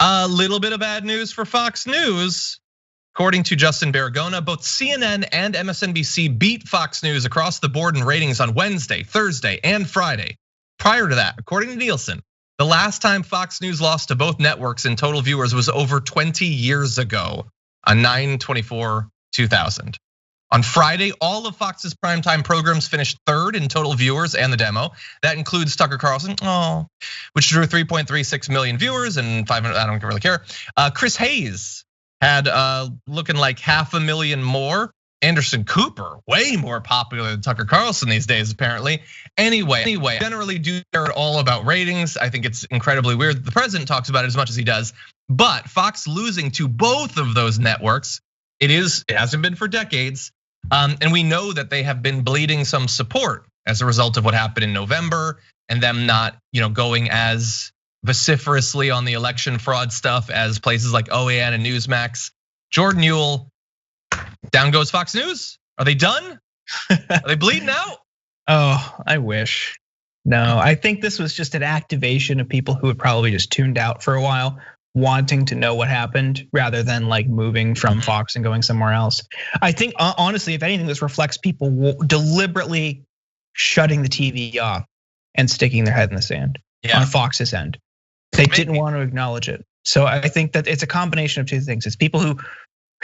A little bit of bad news for Fox News. According to Justin Baragona, both CNN and MSNBC beat Fox News across the board in ratings on Wednesday, Thursday, and Friday. Prior to that, according to Nielsen, the last time Fox News lost to both networks in total viewers was over 20 years ago on 9/24/2000. On Friday, all of Fox's primetime programs finished third in total viewers and the demo. That includes Tucker Carlson, which drew 3.36 million viewers and 500, I don't really care. Chris Hayes had looking like 500,000 more. Anderson Cooper, way more popular than Tucker Carlson these days, apparently. Anyway, generally do care at all about ratings. I think it's incredibly weird that the president talks about it as much as he does. But Fox losing to both of those networks, it hasn't been for decades. And we know that they have been bleeding some support as a result of what happened in November and them not, going as vociferously on the election fraud stuff as places like OAN and Newsmax. Jordan Uhl, down goes Fox News. Are they done? Are they bleeding out? Oh, I wish. No, I think this was just an activation of people who had probably just tuned out for a while, wanting to know what happened rather than like moving from Fox and going somewhere else. I think honestly, if anything, this reflects people deliberately shutting the TV off and sticking their head in the sand on Fox's end. They didn't want to acknowledge it. So I think that it's a combination of two things. It's people who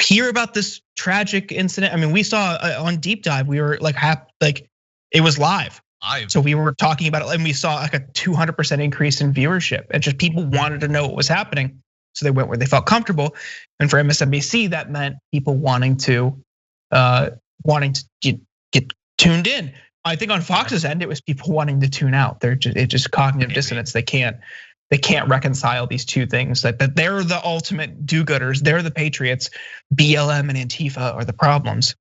hear about this tragic incident. I mean, we saw on Deep Dive, we were like it was live. So we were talking about it and we saw like a 200% increase in viewership and just people wanted to know what was happening. So they went where they felt comfortable. And for MSNBC, that meant people wanting to get tuned in. I think on Fox's end, it was people wanting to tune out. It's just cognitive dissonance. They can't reconcile these two things. That they're the ultimate do-gooders. They're the patriots. BLM and Antifa are the problems.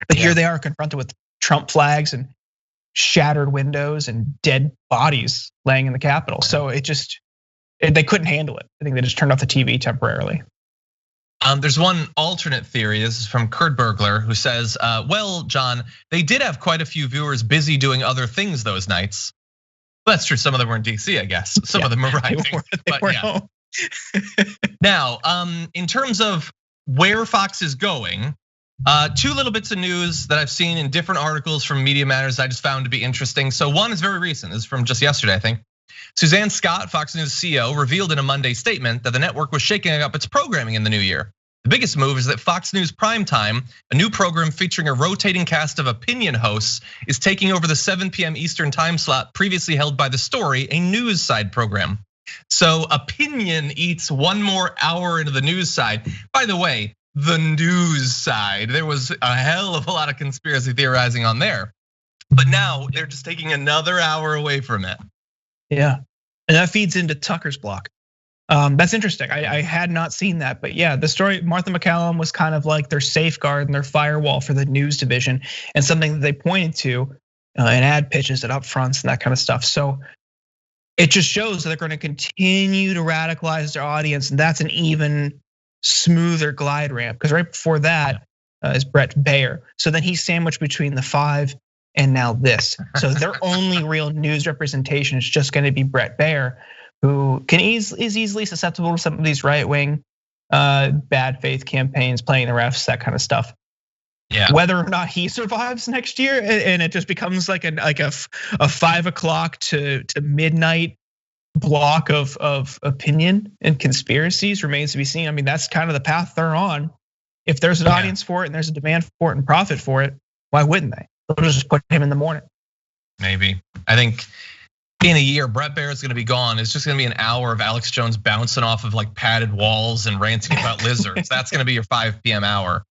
But here they are confronted with Trump flags and shattered windows and dead bodies laying in the Capitol. So they couldn't handle it. I think they just turned off the TV temporarily. There's one alternate theory. This is from Kurt Bergler, who says, well, John, they did have quite a few viewers busy doing other things those nights. That's true. Some of them were in DC, I guess. Some of them were writing. They were home. Now, in terms of where Fox is going, two little bits of news that I've seen in different articles from Media Matters I just found to be interesting. So one is very recent. This is from just yesterday, I think. Suzanne Scott, Fox News CEO, revealed in a Monday statement that the network was shaking up its programming in the new year. The biggest move is that Fox News Primetime, a new program featuring a rotating cast of opinion hosts, is taking over the 7 p.m. Eastern time slot previously held by The Story, a news side program. So opinion eats one more hour into the news side. By the way, the news side, there was a hell of a lot of conspiracy theorizing on there. But now they're just taking another hour away from it. Yeah, and that feeds into Tucker's block. That's interesting. I had not seen that, but yeah, the story, Martha McCallum was kind of like their safeguard and their firewall for the news division, and something that they pointed to in ad pitches and upfronts and that kind of stuff. So it just shows that they're going to continue to radicalize their audience, and that's an even smoother glide ramp. Because right before that is Brett Baer. So then he's sandwiched between the 5 and now this. So their only real news representation is just going to be Brett Baer, who is easily susceptible to some of these right-wing bad faith campaigns, playing the refs, that kind of stuff. Yeah. Whether or not he survives next year, and it just becomes like a 5 o'clock to midnight block of opinion and conspiracies remains to be seen. I mean, that's kind of the path they're on. If there's an audience for it and there's a demand for it and profit for it, why wouldn't they? They'll just put him in the morning. Maybe. I think in a year, Brett Baer is going to be gone. It's just going to be an hour of Alex Jones bouncing off of like padded walls and ranting about lizards. That's going to be your 5 p.m. hour.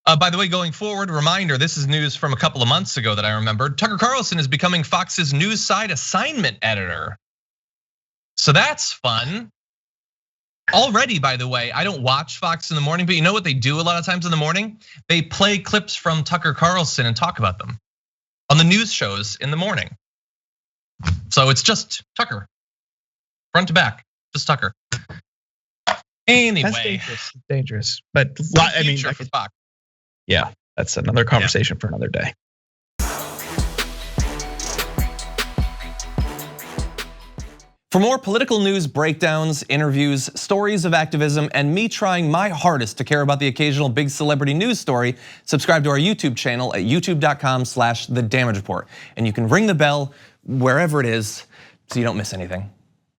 By the way, going forward, reminder, this is news from a couple of months ago that I remembered. Tucker Carlson is becoming Fox's news side assignment editor. So that's fun. Already, by the way, I don't watch Fox in the morning, but you know what they do a lot of times in the morning? They play clips from Tucker Carlson and talk about them on the news shows in the morning. So it's just Tucker, front to back, just Tucker. Anyway, that's dangerous. But I mean, for Fox. Yeah, that's another conversation for another day. For more political news breakdowns, interviews, stories of activism, and me trying my hardest to care about the occasional big celebrity news story, subscribe to our YouTube channel at youtube.com/The Damage Report. And you can ring the bell wherever it is so you don't miss anything.